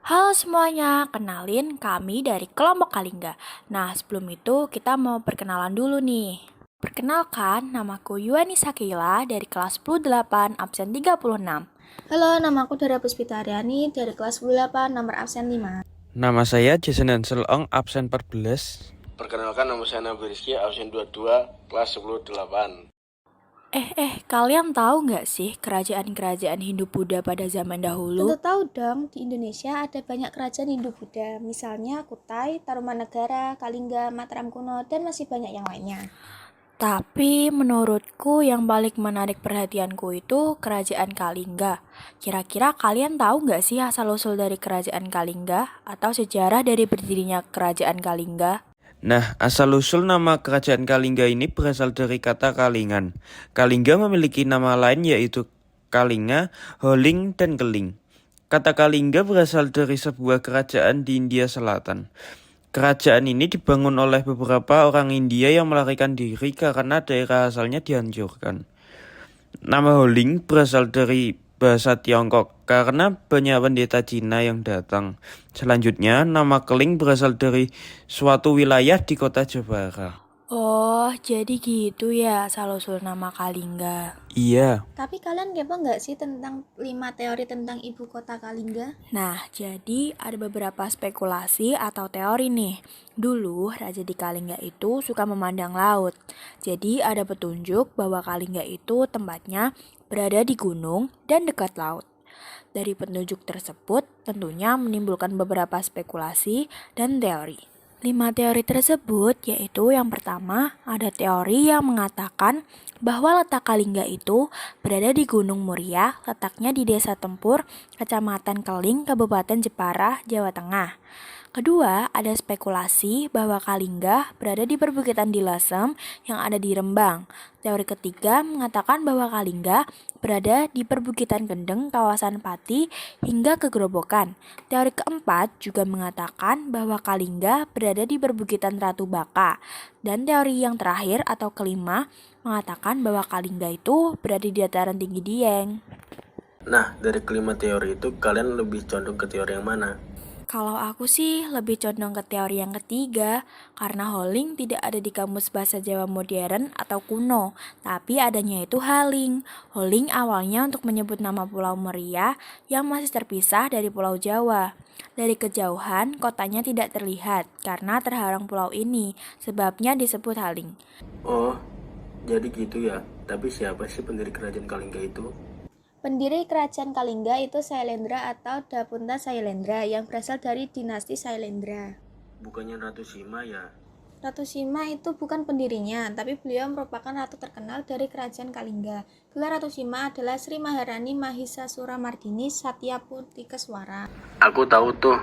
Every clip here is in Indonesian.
Halo semuanya, kenalin kami dari kelompok Kalingga. Nah, sebelum itu kita mau perkenalan dulu nih. Perkenalkan, namaku Yuani Sakila dari kelas 10-8, absen 36. Halo, nama aku Dara Puspitariani dari kelas 18 nomor absen 5. Nama saya Jason Hansel Ong, absen 14. Perkenalkan, nama saya Nabi Rizky, absen 22, kelas 10-8. Kalian tahu nggak sih kerajaan-kerajaan Hindu-Buddha pada zaman dahulu? Tentu tahu dong, di Indonesia ada banyak kerajaan Hindu-Buddha, misalnya Kutai, Tarumanegara, Kalingga, Mataram Kuno, dan masih banyak yang lainnya. Tapi menurutku yang paling menarik perhatianku itu kerajaan Kalingga. Kira-kira kalian tahu nggak sih asal-usul dari kerajaan Kalingga atau sejarah dari berdirinya kerajaan Kalingga? Nah, asal-usul nama kerajaan Kalingga ini berasal dari kata Kalingan. Kalingga memiliki nama lain yaitu Kalinga, Holing, dan Keling. Kata Kalingga berasal dari sebuah kerajaan di India Selatan. Kerajaan ini dibangun oleh beberapa orang India yang melarikan diri karena daerah asalnya dihancurkan. Nama Holing berasal dari bahasa Tiongkok karena banyak pendeta Cina yang datang. Selanjutnya, nama Keling berasal dari suatu wilayah di kota Jepara. Oh, jadi gitu ya asal-usul nama Kalingga. Iya, Tapi kalian kepo nggak sih tentang 5 teori tentang ibu kota Kalingga? Nah, jadi ada beberapa spekulasi atau teori nih. Dulu, Raja di Kalingga itu suka memandang laut. Jadi ada petunjuk bahwa Kalingga itu tempatnya berada di gunung dan dekat laut. Dari petunjuk tersebut tentunya menimbulkan beberapa spekulasi dan teori. 5 teori tersebut yaitu yang pertama ada teori yang mengatakan bahwa letak Kalingga itu berada di Gunung Muria, letaknya di Desa Tempur, Kecamatan Keling, Kabupaten Jepara, Jawa Tengah. Kedua, ada spekulasi bahwa Kalingga berada di perbukitan di Lasem yang ada di Rembang. Teori ketiga mengatakan bahwa Kalingga berada di perbukitan Kendeng, kawasan Pati, hingga ke Gerobokan. Teori keempat juga mengatakan bahwa Kalingga berada di perbukitan Ratu Baka. Dan teori yang terakhir atau kelima mengatakan bahwa Kalingga itu berada di dataran tinggi Dieng. Nah, dari kelima teori itu, kalian lebih condong ke teori yang mana? Kalau aku sih lebih condong ke teori yang ketiga, karena Holing tidak ada di kamus bahasa Jawa modern atau kuno, tapi adanya itu Haling. Holing awalnya untuk menyebut nama Pulau Meria yang masih terpisah dari Pulau Jawa. Dari kejauhan, kotanya tidak terlihat karena terhalang pulau ini, sebabnya disebut Haling. Oh, jadi gitu ya. Tapi siapa sih pendiri kerajaan Kalingga itu? Pendiri kerajaan Kalingga itu Sailendra atau Dapunta Sailendra yang berasal dari dinasti Sailendra. Bukannya Ratu Sima ya? Ratu Sima itu bukan pendirinya, tapi beliau merupakan ratu terkenal dari kerajaan Kalingga. Gelar Ratu Sima adalah Sri Maharani Mahisasura Mardini Satya Keswara. Aku tahu tuh,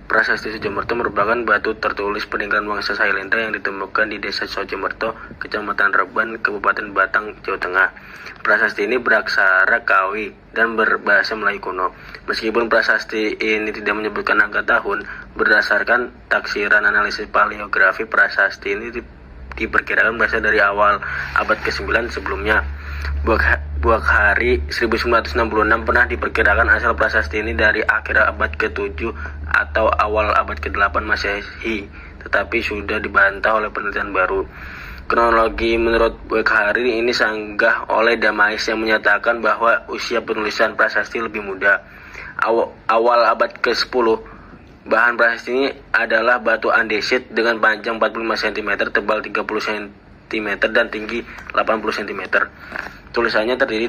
Prasasti Soejomerto merupakan batu tertulis peninggalan bangsa Sailendra yang ditemukan di desa Soejomerto, Kecamatan Reban, Kabupaten Batang, Jawa Tengah. Prasasti ini beraksara Kawi dan berbahasa Melayu kuno. Meskipun prasasti ini tidak menyebutkan angka tahun, berdasarkan taksiran analisis paleografi, prasasti ini diperkirakan berasal dari awal abad ke-9 sebelumnya. Buak hari 1966 pernah diperkirakan asal prasasti ini dari akhir abad ke-7 atau awal abad ke-8 Masehi, tetapi sudah dibantah oleh penelitian baru. Kronologi menurut Buak hari ini sanggah oleh Damais yang menyatakan bahwa usia penulisan prasasti lebih muda. Awal abad ke-10, bahan prasasti ini adalah batu andesit dengan panjang 45 cm, tebal 30 cm, dan tinggi 80 cm. Tulisannya terdiri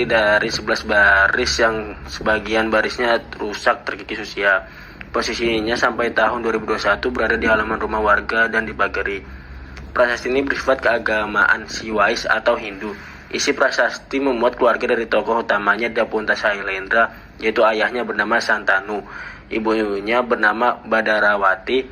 dari 11 baris yang sebagian barisnya rusak terkikis usia. Posisinya sampai tahun 2021 berada di halaman rumah warga dan dipagari. Prasasti ini bersifat keagamaan Siwais atau Hindu. Isi prasasti memuat keluarga dari tokoh utamanya Dapunta Sailendra, yaitu ayahnya bernama Santanu, ibunya bernama Badarawati,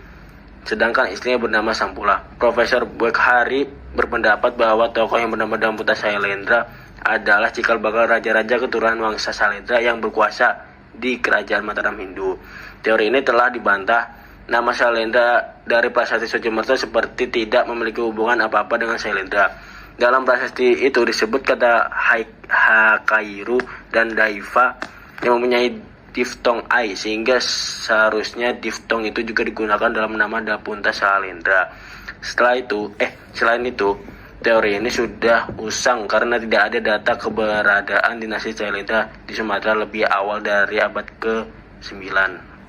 sedangkan istrinya bernama Sampula. Profesor Buekhari berpendapat bahwa tokoh yang bernama Dapunta Sailendra adalah cikal bakal raja-raja keturunan wangsa Sailendra yang berkuasa di kerajaan Mataram Hindu. Teori ini telah dibantah. Nama Sailendra dari prasasti Soejomerto seperti tidak memiliki hubungan apa-apa dengan Sailendra. Dalam prasasti itu disebut kata Hakairu dan Daiva yang mempunyai diftong ai, sehingga seharusnya diftong itu juga digunakan dalam nama Dapunta Sailendra. Selain itu, teori ini sudah usang karena tidak ada data keberadaan dinasti Sailendra di Sumatera lebih awal dari abad ke-9.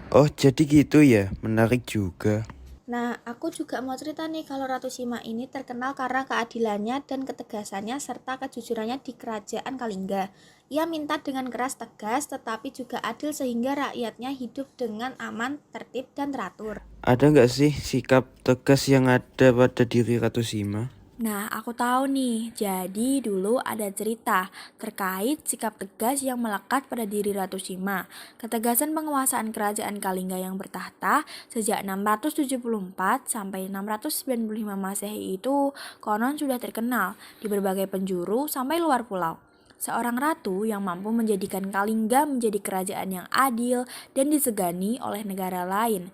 Oh, jadi gitu ya. Menarik juga. Nah, aku juga mau cerita nih kalau Ratu Sima ini terkenal karena keadilannya dan ketegasannya serta kejujurannya di kerajaan Kalingga. Ia minta dengan keras tegas tetapi juga adil sehingga rakyatnya hidup dengan aman, tertib, dan teratur. Ada nggak sih sikap tegas yang ada pada diri Ratu Sima? Nah, aku tahu nih. Jadi dulu ada cerita terkait sikap tegas yang melekat pada diri Ratu Sima. Ketegasan penguasaan kerajaan Kalingga yang bertahta sejak 674 sampai 695 Masehi itu konon sudah terkenal di berbagai penjuru sampai luar pulau. Seorang ratu yang mampu menjadikan Kalingga menjadi kerajaan yang adil dan disegani oleh negara lain.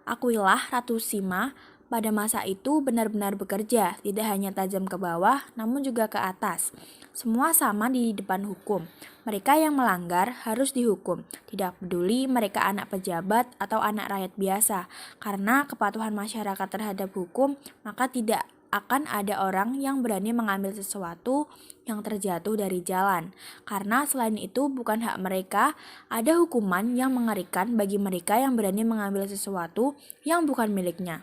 Akuilah Ratu Sima pada masa itu benar-benar bekerja, tidak hanya tajam ke bawah, namun juga ke atas. Semua sama di depan hukum. Mereka yang melanggar harus dihukum, tidak peduli mereka anak pejabat atau anak rakyat biasa. Karena kepatuhan masyarakat terhadap hukum, maka tidak akan ada orang yang berani mengambil sesuatu yang terjatuh dari jalan. Karena selain itu bukan hak mereka, ada hukuman yang mengerikan bagi mereka yang berani mengambil sesuatu yang bukan miliknya.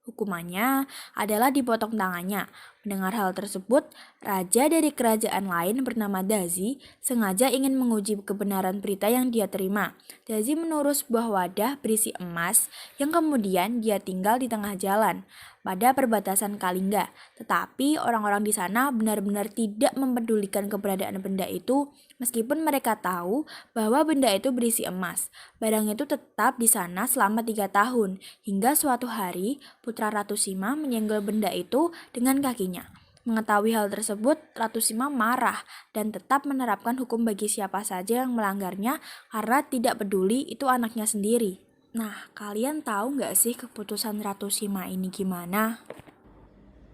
Hukumannya adalah dipotong tangannya. Mendengar hal tersebut, raja dari kerajaan lain bernama Dazi sengaja ingin menguji kebenaran berita yang dia terima. Dazi menurut sebuah wadah berisi emas yang kemudian dia tinggal di tengah jalan pada perbatasan Kalingga. Tetapi orang-orang di sana benar-benar tidak mempedulikan keberadaan benda itu meskipun mereka tahu bahwa benda itu berisi emas. Barang itu tetap di sana selama 3 tahun hingga suatu hari putra Ratu Sima menyenggol benda itu dengan kakinya. Mengetahui hal tersebut, Ratu Sima marah dan tetap menerapkan hukum bagi siapa saja yang melanggarnya karena tidak peduli itu anaknya sendiri. Nah, kalian tahu nggak sih keputusan Ratu Sima ini gimana?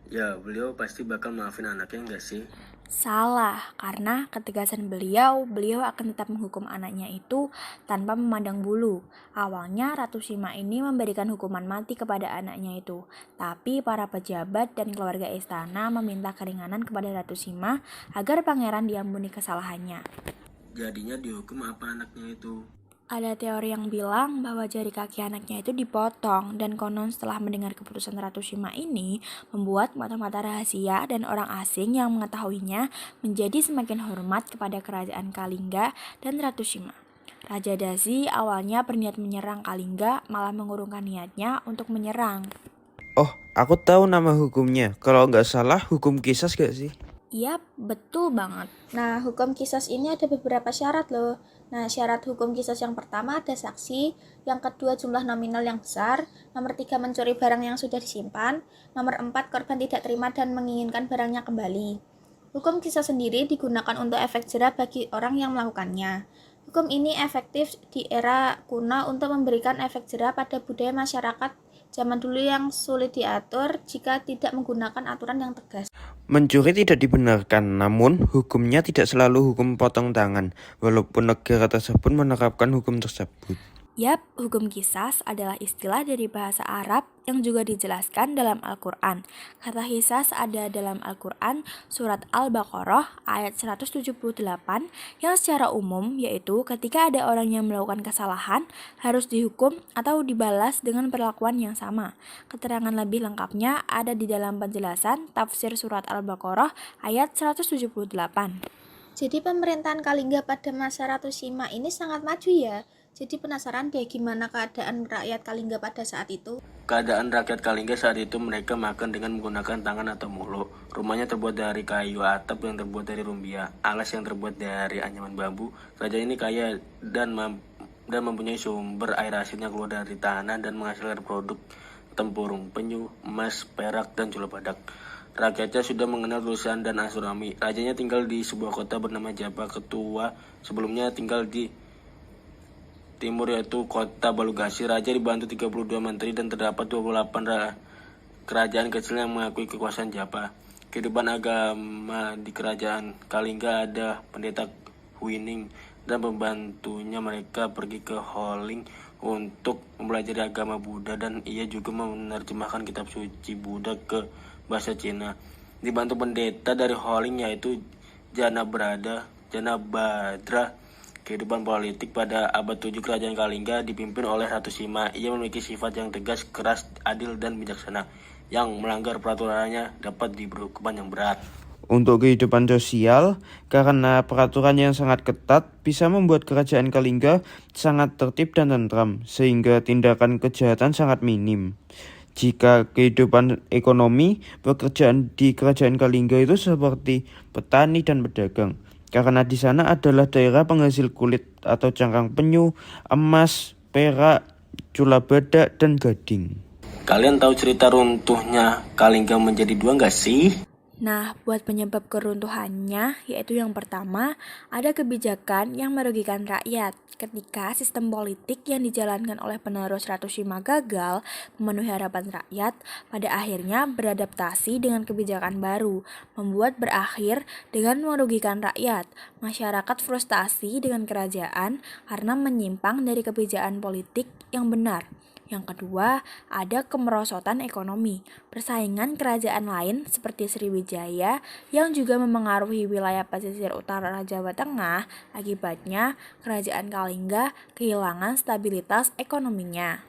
Ya, beliau pasti bakal maafin anaknya nggak sih? Salah, karena ketegasan beliau akan tetap menghukum anaknya itu tanpa memandang bulu. Awalnya Ratu Sima ini memberikan hukuman mati kepada anaknya itu, tapi para pejabat dan keluarga istana meminta keringanan kepada Ratu Sima agar pangeran diampuni kesalahannya. Jadinya dihukum apa anaknya itu? Ada teori yang bilang bahwa jari kaki anaknya itu dipotong dan konon setelah mendengar keputusan Ratu Sima ini membuat mata-mata rahasia dan orang asing yang mengetahuinya menjadi semakin hormat kepada kerajaan Kalingga dan Ratu Sima. Raja Dazi awalnya berniat menyerang Kalingga malah mengurungkan niatnya untuk menyerang. Oh, aku tahu nama hukumnya. Kalau nggak salah hukum Qisas gak sih? Yap, betul banget. Nah, hukum Qisas ini ada beberapa syarat loh. Nah, syarat hukum Qisas yang pertama ada saksi, yang kedua jumlah nominal yang besar, nomor 3 mencuri barang yang sudah disimpan, nomor 4 korban tidak terima dan menginginkan barangnya kembali. Hukum Qisas sendiri digunakan untuk efek jera bagi orang yang melakukannya. Hukum ini efektif di era kuno untuk memberikan efek jera pada budaya masyarakat zaman dulu yang sulit diatur jika tidak menggunakan aturan yang tegas. Mencuri tidak dibenarkan, namun hukumnya tidak selalu hukum potong tangan, walaupun negara tersebut menerapkan hukum tersebut. Yap, hukum Qisas adalah istilah dari bahasa Arab yang juga dijelaskan dalam Al-Quran. Kata Qisas ada dalam Al-Quran surat Al-Baqarah ayat 178 yang secara umum yaitu ketika ada orang yang melakukan kesalahan harus dihukum atau dibalas dengan perlakuan yang sama. Keterangan lebih lengkapnya ada di dalam penjelasan tafsir surat Al-Baqarah ayat 178. Jadi pemerintahan Kalingga pada masa Ratu Sima ini sangat maju ya. Jadi penasaran deh gimana keadaan rakyat Kalingga pada saat itu. Keadaan rakyat Kalingga saat itu mereka makan dengan menggunakan tangan atau mulut. Rumahnya terbuat dari kayu, atap yang terbuat dari rumbia, alas yang terbuat dari anyaman bambu. Kerajaan ini kaya dan mempunyai sumber air asin yang keluar dari tanah dan menghasilkan produk tempurung, penyu, emas, perak, dan jula badak. Rakyatnya sudah mengenal tulisan dan astronomi. Rajanya tinggal di sebuah kota bernama Japa. Ketua sebelumnya tinggal di timur yaitu kota Balugasi. Raja dibantu 32 menteri dan terdapat 28 kerajaan kecil yang mengakui kekuasaan Japa. Kehidupan agama di kerajaan Kalingga ada pendeta Huining dan membantunya mereka pergi ke Holing untuk mempelajari agama Buddha, dan ia juga menerjemahkan kitab suci Buddha ke bahasa Cina. Dibantu pendeta dari Holing yaitu Janabadra. Kehidupan politik pada abad 7 Kerajaan Kalingga dipimpin oleh Ratu Sima. Ia memiliki sifat yang tegas, keras, adil, dan bijaksana. Yang melanggar peraturannya dapat diberi hukuman yang berat. Untuk kehidupan sosial, karena peraturan yang sangat ketat bisa membuat kerajaan Kalingga sangat tertib dan tentram, sehingga tindakan kejahatan sangat minim. Jika kehidupan ekonomi, pekerjaan di kerajaan Kalingga itu seperti petani dan pedagang. Karena di sana adalah daerah penghasil kulit atau cangkang penyu, emas, perak, cula badak, dan gading. Kalian tahu cerita runtuhnya Kalingga menjadi dua nggak sih? Nah, buat penyebab keruntuhannya, yaitu yang pertama, ada kebijakan yang merugikan rakyat. Ketika sistem politik yang dijalankan oleh penerus Ratu Sima gagal memenuhi harapan rakyat, pada akhirnya beradaptasi dengan kebijakan baru, membuat berakhir dengan merugikan rakyat. Masyarakat frustasi dengan kerajaan karena menyimpang dari kebijakan politik yang benar. Yang kedua, ada kemerosotan ekonomi. Persaingan kerajaan lain seperti Sriwijaya yang juga memengaruhi wilayah pesisir utara Jawa Tengah, akibatnya kerajaan Kalingga kehilangan stabilitas ekonominya.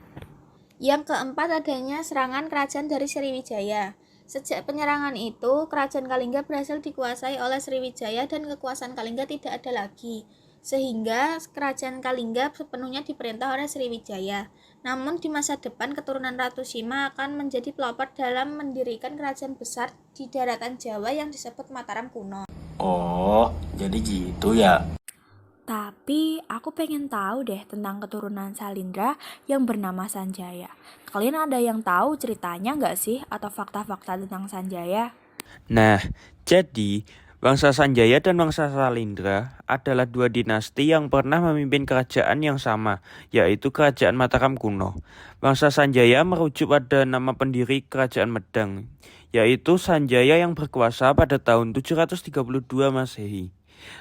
Yang keempat, adanya serangan kerajaan dari Sriwijaya. Sejak penyerangan itu, kerajaan Kalingga berhasil dikuasai oleh Sriwijaya dan kekuasaan Kalingga tidak ada lagi. Sehingga kerajaan Kalingga sepenuhnya diperintah oleh Sriwijaya. Namun di masa depan keturunan Ratu Sima akan menjadi pelopor dalam mendirikan kerajaan besar di daratan Jawa yang disebut Mataram kuno. Oh, jadi gitu ya. Tapi aku pengen tahu deh tentang keturunan Salindra yang bernama Sanjaya. Kalian ada yang tahu ceritanya nggak sih atau fakta-fakta tentang Sanjaya? Nah, jadi bangsa Sanjaya dan bangsa Salindra adalah dua dinasti yang pernah memimpin kerajaan yang sama, yaitu Kerajaan Mataram kuno. Bangsa Sanjaya merujuk pada nama pendiri Kerajaan Medang, yaitu Sanjaya yang berkuasa pada tahun 732 Masehi.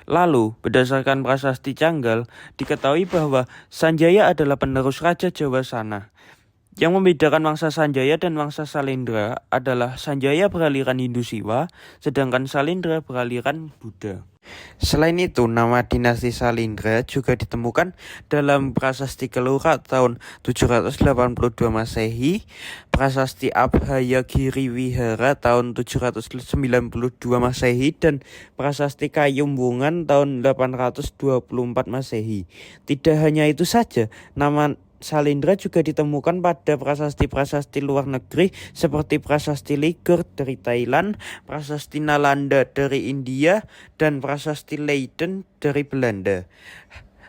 Lalu, berdasarkan prasasti Canggal, diketahui bahwa Sanjaya adalah penerus Raja Jawa sana. Yang membedakan bangsa Sanjaya dan bangsa Salindra adalah Sanjaya beraliran Hindu Siwa, sedangkan Salindra beraliran Buddha. Selain itu, nama dinasti Salindra juga ditemukan dalam prasasti Kelura tahun 782 Masehi, prasasti Abhayagiri Wihara tahun 792 Masehi, dan prasasti Kayumbungan tahun 824 Masehi. Tidak hanya itu saja, nama Salindra juga ditemukan pada prasasti-prasasti luar negeri seperti prasasti Ligur dari Thailand, prasasti Nalanda dari India, dan prasasti Leiden dari Belanda.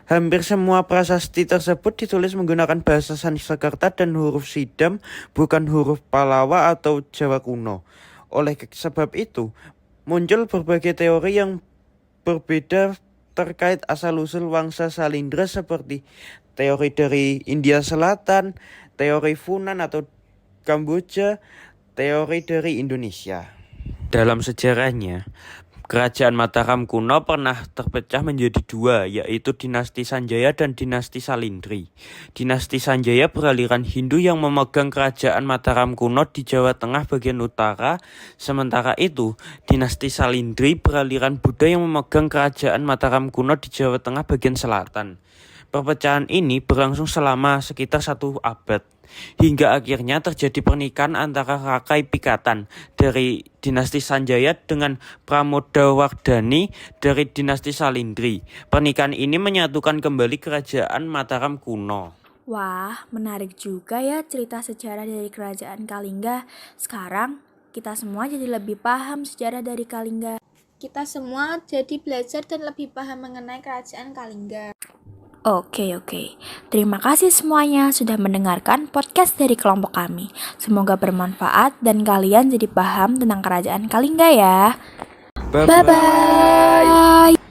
Hampir semua prasasti tersebut ditulis menggunakan bahasa Sanskerta dan huruf Sidam, bukan huruf Palawa atau Jawa kuno. Oleh sebab itu, muncul berbagai teori yang berbeda terkait asal-usul bangsa Salindra seperti teori dari India Selatan, teori Funan atau Kamboja, teori dari Indonesia. Dalam sejarahnya, kerajaan Mataram kuno pernah terpecah menjadi dua, yaitu dinasti Sanjaya dan dinasti Salindri. Dinasti Sanjaya beraliran Hindu yang memegang kerajaan Mataram kuno di Jawa Tengah bagian utara, sementara itu dinasti Salindri beraliran Buddha yang memegang kerajaan Mataram kuno di Jawa Tengah bagian selatan. Perpecahan ini berlangsung selama sekitar 1 abad, hingga akhirnya terjadi pernikahan antara Rakai Pikatan dari dinasti Sanjaya dengan Pramodawardhani dari dinasti Salindri. Pernikahan ini menyatukan kembali kerajaan Mataram kuno. Wah, menarik juga ya cerita sejarah dari kerajaan Kalingga. Sekarang kita semua jadi lebih paham sejarah dari Kalingga. Kita semua jadi belajar dan lebih paham mengenai kerajaan Kalingga. Oke. Terima kasih semuanya sudah mendengarkan podcast dari kelompok kami. Semoga bermanfaat dan kalian jadi paham tentang kerajaan Kalingga ya. Bye-bye. Bye-bye.